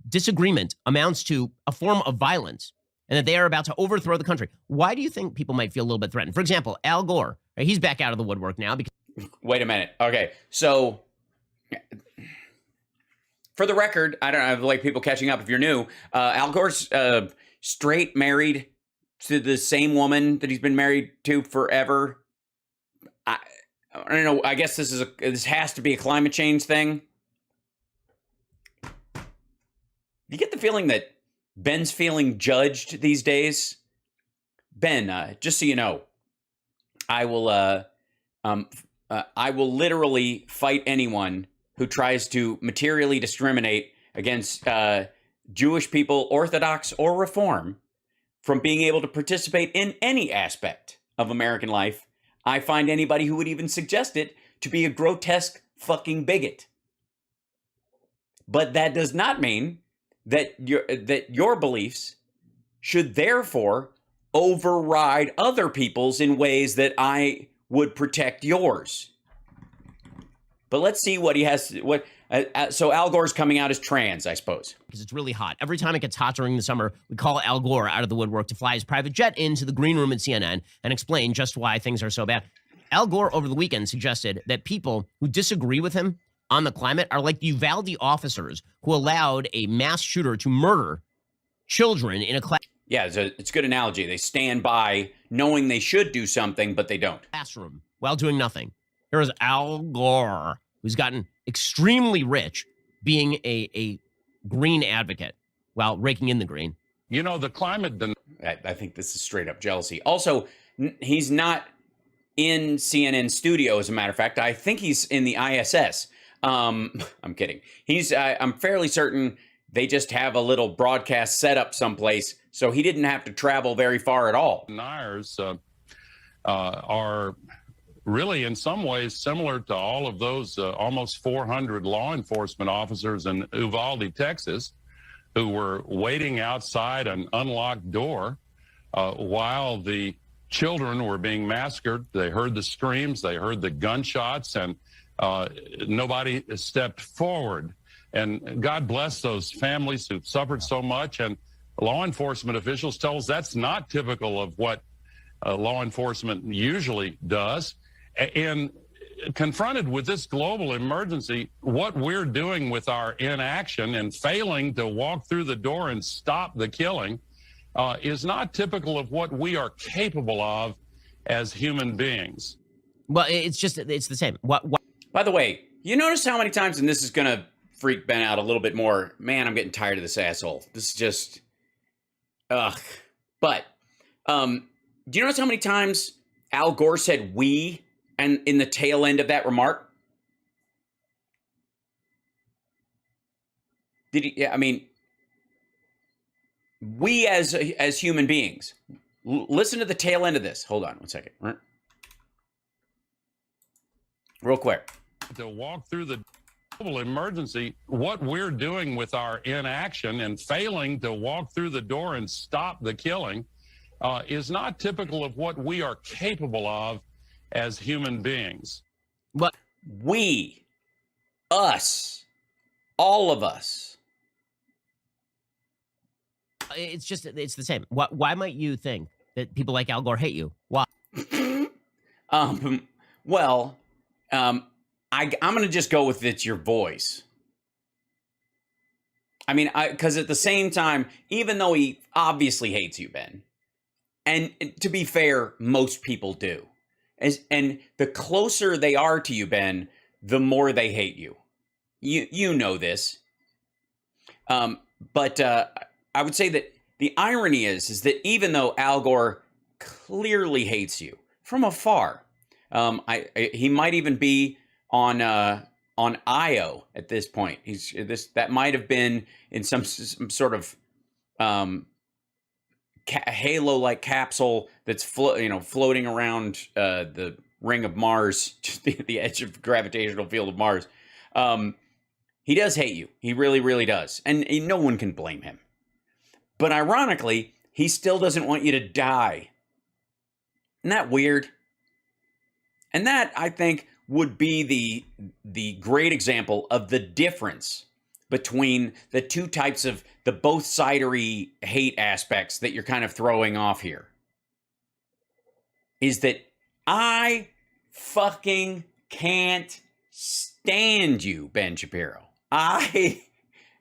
disagreement amounts to a form of violence and that they are about to overthrow the country, why do you think people might feel a little bit threatened? For example, Al Gore, right, he's back out of the woodwork now. Wait a minute. Okay, so for the record, I don't know, I'd like people catching up if you're new. Al Gore's straight, married to the same woman that he's been married to forever. I don't know. I guess this has to be a climate change thing. You get the feeling that Ben's feeling judged these days. Ben, just so you know, I will literally fight anyone who tries to materially discriminate against Jewish people, Orthodox or Reform, from being able to participate in any aspect of American life. I find anybody who would even suggest it to be a grotesque fucking bigot. But that does not mean that your beliefs should therefore override other people's in ways that I would protect yours. But let's see what he has. So Al Gore's coming out as trans, I suppose. Because it's really hot. Every time it gets hot during the summer, we call Al Gore out of the woodwork to fly his private jet into the green room at CNN and explain just why things are so bad. Al Gore over the weekend suggested that people who disagree with him on the climate are like the Uvalde officers who allowed a mass shooter to murder children in a Yeah, it's a good analogy. They stand by knowing they should do something, but they don't. Classroom while doing nothing. Here is Al Gore, who's gotten extremely rich being a green advocate while raking in the green. The climate... I think this is straight up jealousy. Also, he's not in CNN studio, as a matter of fact. I think he's in the ISS. I'm kidding. I'm fairly certain they just have a little broadcast set up someplace, so he didn't have to travel very far at all. Deniers are really in some ways similar to all of those almost 400 law enforcement officers in Uvalde, Texas, who were waiting outside an unlocked door while the children were being massacred. They heard the screams, they heard the gunshots, and nobody stepped forward. And God bless those families who've suffered so much. And law enforcement officials tell us that's not typical of what law enforcement usually does. And confronted with this global emergency, what we're doing with our inaction and failing to walk through the door and stop the killing is not typical of what we are capable of as human beings. Well, it's the same. What? By the way, you notice how many times, and this is going to freak Ben out a little bit more. Man, I'm getting tired of this asshole. This is just, ugh. But, do you notice how many times Al Gore said "we" and in the tail end of that remark? Did he? Yeah, I mean, we as human beings, listen to the tail end of this. Hold on one second. Real quick. To walk through the global emergency, what we're doing with our inaction and failing to walk through the door and stop the killing is not typical of what we are capable of as human beings. But We, us, all of us. it's the same. Why might you think that people like Al Gore hate you? Why? Well, I'm going to just go with it's your voice. I mean, because at the same time, even though he obviously hates you, Ben, and to be fair, most people do. And the closer they are to you, Ben, the more they hate you. You know this. But I would say that the irony is that even though Al Gore clearly hates you from afar, he might even be on IO at this point. That might have been in some sort of halo-like capsule that's floating around the ring of Mars, just the edge of the gravitational field of Mars. He does hate you. He really, really does, and no one can blame him. But ironically, he still doesn't want you to die. Isn't that weird? And that, I think, would be the great example of the difference between the two types of the both-sidery hate aspects that you're kind of throwing off here. Is that I fucking can't stand you, Ben Shapiro. I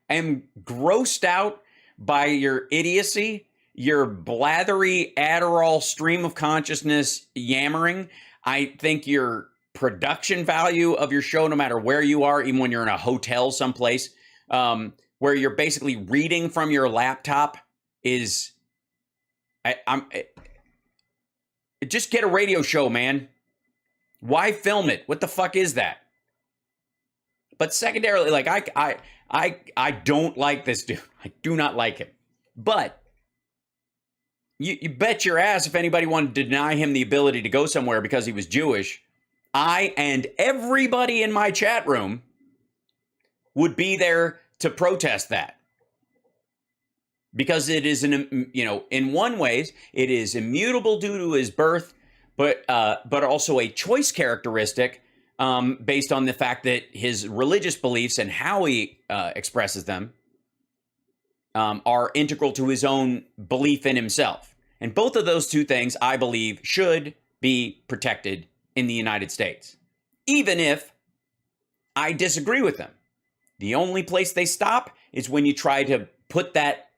am grossed out by your idiocy, your blathery Adderall stream of consciousness yammering. I think your production value of your show, no matter where you are, even when you're in a hotel someplace, where you're basically reading from your laptop, is just get a radio show, man. Why film it? What the fuck is that? But secondarily, like I don't like this dude. I do not like him. But you bet your ass if anybody wanted to deny him the ability to go somewhere because he was Jewish, I and everybody in my chat room would be there to protest that. Because it is in one ways, it is immutable due to his birth, but also a choice characteristic based on the fact that his religious beliefs and how he expresses them are integral to his own belief in himself. And both of those two things, I believe, should be protected in the United States, even if I disagree with them. The only place they stop is when you try to put that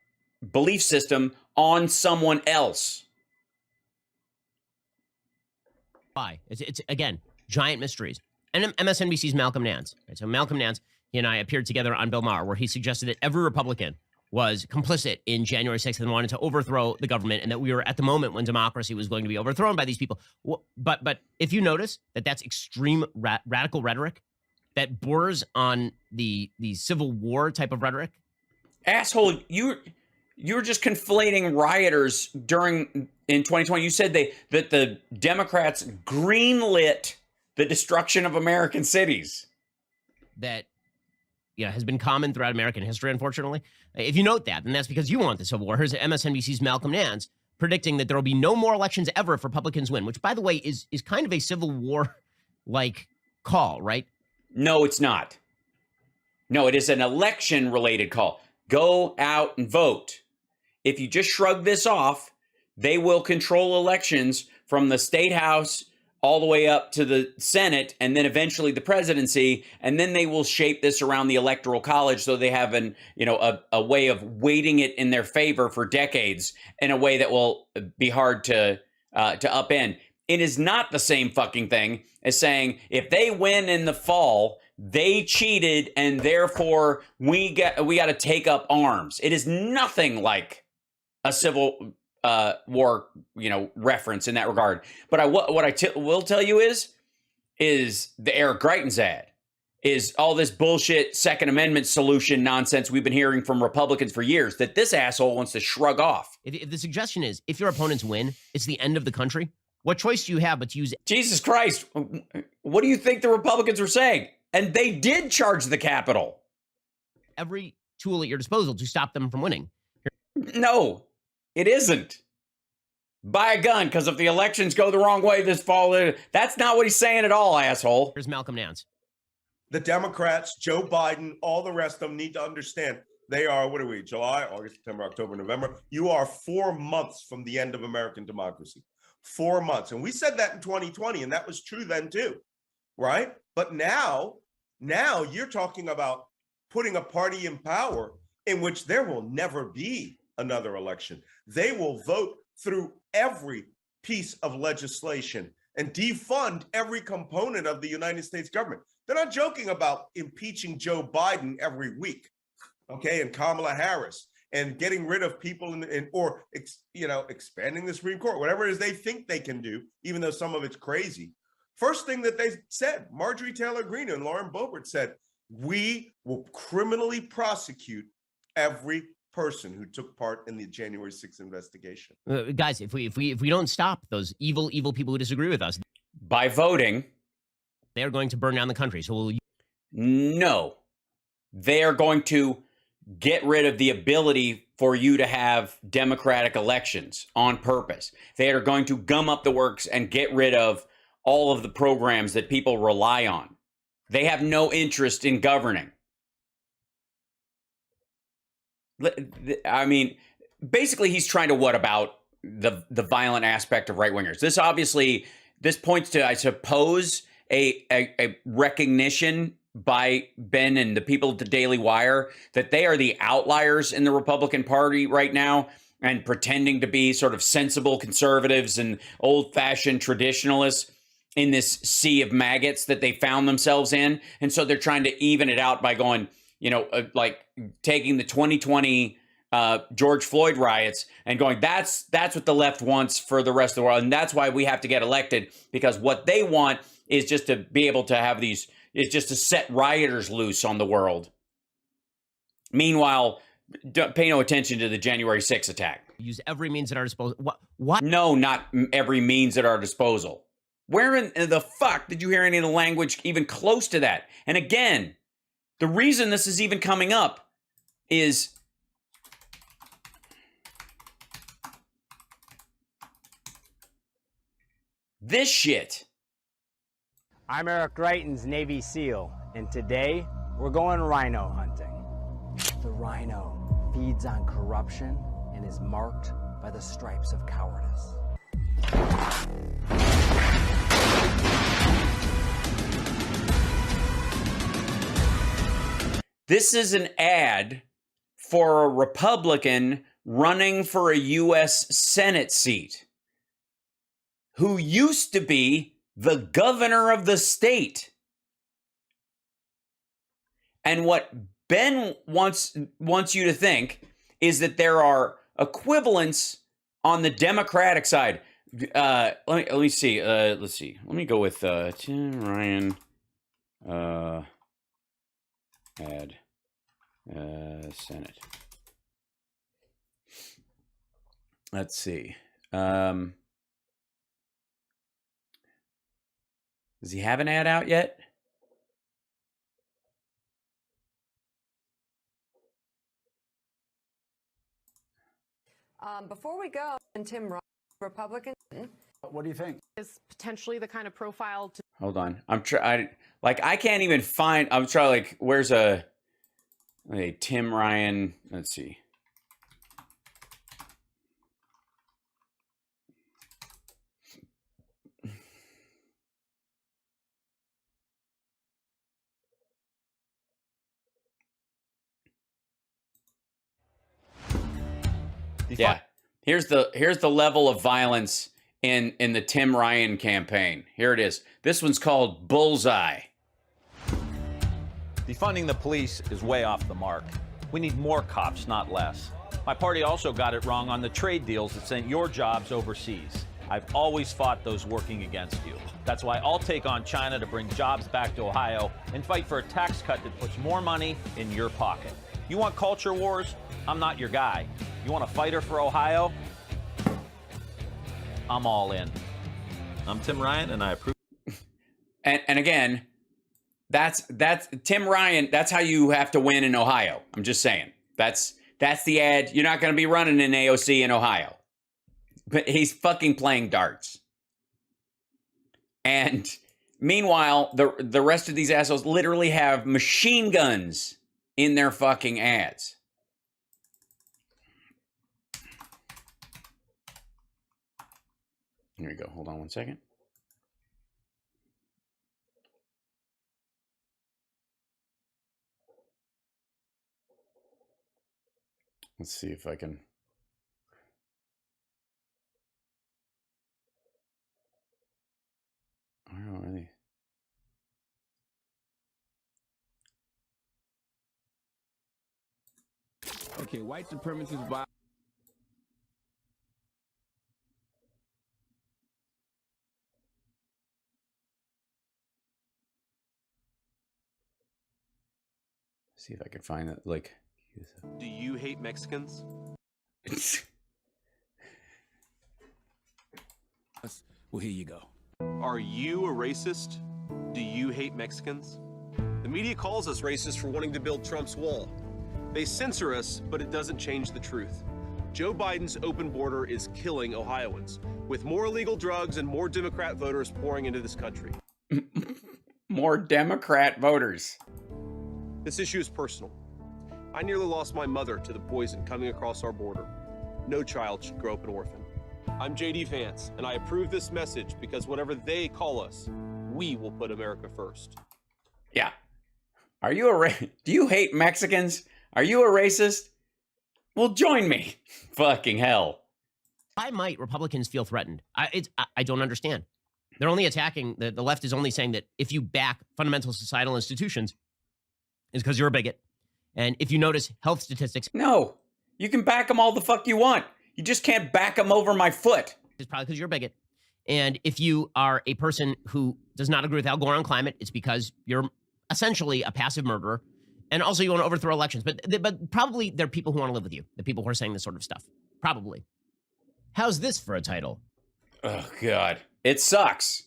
belief system on someone else. Why? It's again, giant mysteries. And MSNBC's Malcolm Nance. Right? So Malcolm Nance, he and I appeared together on Bill Maher, where he suggested that every Republican was complicit in January 6th and wanted to overthrow the government, and that we were at the moment when democracy was going to be overthrown by these people. But if you notice that that's extreme radical rhetoric that borders on the Civil War type of rhetoric. Asshole, you're just conflating rioters in 2020. You said that the Democrats greenlit the destruction of American cities. That has been common throughout American history, unfortunately. If you note that, then that's because you want the Civil War. Here's MSNBC's Malcolm Nance predicting that there will be no more elections ever if Republicans win, which, by the way, is kind of a Civil War-like call, right? No, it's not. No, it is an election-related call. Go out and vote. If you just shrug this off, they will control elections from the state house all the way up to the Senate, and then eventually the presidency, and then they will shape this around the Electoral College so they have a way of weighting it in their favor for decades in a way that will be hard to upend. It is not the same fucking thing as saying if they win in the fall, they cheated, and therefore we got to take up arms. It is nothing like a Civil War, reference in that regard. But what I will tell you is the Eric Greitens ad is all this bullshit Second Amendment solution nonsense we've been hearing from Republicans for years that this asshole wants to shrug off. If the suggestion is, if your opponents win, it's the end of the country, what choice do you have but to use... Jesus Christ, what do you think the Republicans were saying? And they did charge the Capitol. Every tool at your disposal to stop them from winning. No, it isn't. Buy a gun, because if the elections go the wrong way this fall, that's not what he's saying at all, asshole. Here's Malcolm Nance. The Democrats, Joe Biden, all the rest of them need to understand they are, what are we, July, August, September, October, November. You are 4 months from the end of American democracy. 4 months. And we said that in 2020, and that was true then too, right? But now you're talking about putting a party in power in which there will never be another election. They will vote through every piece of legislation and defund every component of the United States government. They're not joking about impeaching Joe Biden every week, okay, and Kamala Harris, and getting rid of people or expanding the Supreme Court, whatever it is they think they can do, even though some of it's crazy. First thing that they said, Marjorie Taylor Greene and Lauren Boebert said, we will criminally prosecute every person who took part in the January 6th investigation. Guys, if we don't stop those evil people who disagree with us by voting, they are going to burn down the country. So will you? No, they are going to get rid of the ability for you to have democratic elections on purpose. They are going to gum up the works and get rid of all of the programs that people rely on. They have no interest in governing. I mean, basically, he's trying to what about the violent aspect of right-wingers? This points to, I suppose, a recognition by Ben and the people at the Daily Wire that they are the outliers in the Republican Party right now and pretending to be sort of sensible conservatives and old-fashioned traditionalists in this sea of maggots that they found themselves in. And so they're trying to even it out by going, like taking the 2020 George Floyd riots and going, that's what the left wants for the rest of the world. And that's why we have to get elected, because what they want is just to be able to have is just to set rioters loose on the world. Meanwhile, pay no attention to the January 6th attack. Use every means at our disposal. What? No, not every means at our disposal. Where in the fuck did you hear any of the language even close to that? And again, the reason this is even coming up is this shit. I'm Eric Greitens, Navy SEAL, and today we're going rhino hunting. The rhino feeds on corruption and is marked by the stripes of cowardice. This is an ad for a Republican running for a U.S. Senate seat who used to be the governor of the state. And what Ben wants you to think is that there are equivalents on the Democratic side. Let me see. Let's see. Let me go with Tim Ryan ad Senate. Let's see. Does he have an ad out yet? Before we go, and Tim Ryan, Republican. What do you think? Is potentially the kind of profile to. Hold on. I can't even find. I'm trying, where's a Tim Ryan? Let's see. Yeah. Here's the level of violence in the Tim Ryan campaign. Here it is. This one's called Bullseye. Defunding the police is way off the mark. We need more cops, not less. My party also got it wrong on the trade deals that sent your jobs overseas. I've always fought those working against you. That's why I'll take on China to bring jobs back to Ohio and fight for a tax cut that puts more money in your pocket. You want culture wars? I'm not your guy. You want a fighter for Ohio? I'm all in. I'm Tim Ryan, and I approve. And again, that's Tim Ryan. That's how you have to win in Ohio. I'm just saying. That's the ad. You're not going to be running in AOC in Ohio. But he's fucking playing darts. And meanwhile, the rest of these assholes literally have machine guns in their fucking ads. Here we go. Hold on one second. Let's see if I can. Where are they? Okay, white supremacists by See if I can find it. Like, do you hate Mexicans? well, here you go. Are you a racist? Do you hate Mexicans? The media calls us racist for wanting to build Trump's wall. They censor us, but it doesn't change the truth. Joe Biden's open border is killing Ohioans, with more illegal drugs and more Democrat voters pouring into this country. More Democrat voters. This issue is personal. I nearly lost my mother to the poison coming across our border. No child should grow up an orphan. I'm JD Vance, and I approve this message because whatever they call us, we will put America first. Yeah. Are you do you hate Mexicans? Are you a racist? Well, join me. Fucking hell. Why might Republicans feel threatened? I don't understand. They're only attacking, the left is only saying that if you back fundamental societal institutions, it's because you're a bigot. And if you notice health statistics. No, you can back them all the fuck you want. You just can't back them over my foot. It's probably because you're a bigot. And if you are a person who does not agree with Al Gore on climate, it's because you're essentially a passive murderer. And also you want to overthrow elections. But probably there are people who want to live with you, the people who are saying this sort of stuff. Probably. How's this for a title? Oh, God. It sucks.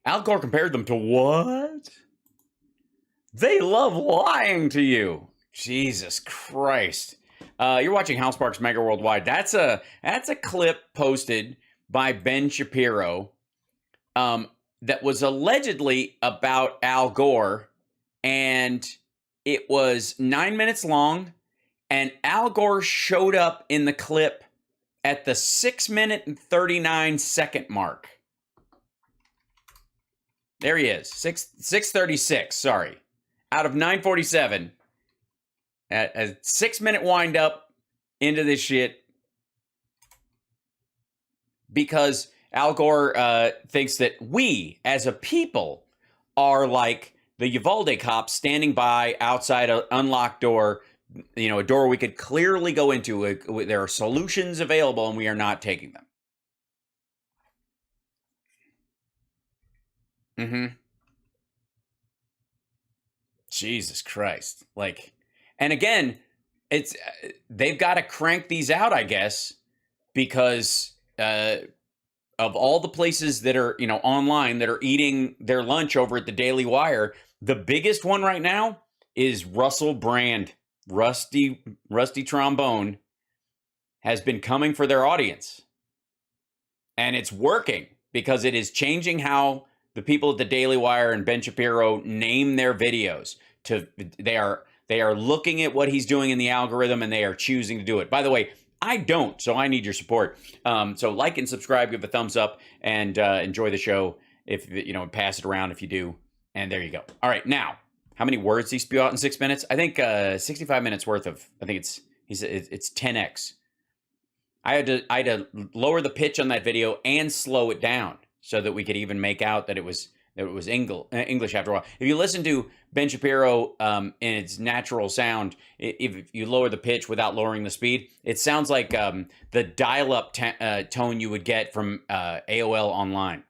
Al Gore compared them to what? They love lying to you. Jesus Christ. You're watching House Sparks Mega Worldwide. That's a clip posted by Ben Shapiro that was allegedly about Al Gore, and it was 9 minutes long, and Al Gore showed up in the clip at the 6-minute and 39-second mark. There he is, 6:36, sorry. Out of 9:47, at a 6-minute wind up into this shit, because Al Gore thinks that we, as a people, are like the Uvalde cops standing by outside an unlocked door, you know, a door we could clearly go into. There are solutions available, and we are not taking them. Mm-hmm. Jesus Christ. Like, and again, it's they've got to crank these out, I guess, because of all the places that are, you know, online that are eating their lunch over at the Daily Wire, the biggest one right now is Russell Brand. Rusty Trombone has been coming for their audience. And it's working because it is changing how the people at the Daily Wire and Ben Shapiro name their videos. They are looking at what he's doing in the algorithm, and they are choosing to do it. By the way, I don't, so I need your support. So like and subscribe, give a thumbs up, and enjoy the show. If you know, pass it around if you do. And there you go. All right, now, how many words he spew out in 6 minutes? I think 65 minutes worth of. I think it's 10x. I had to lower the pitch on that video and slow it down so that we could even make out that it was It was English after a while. If you listen to Ben Shapiro in its natural sound, if you lower the pitch without lowering the speed, it sounds like the dial-up tone you would get from AOL Online.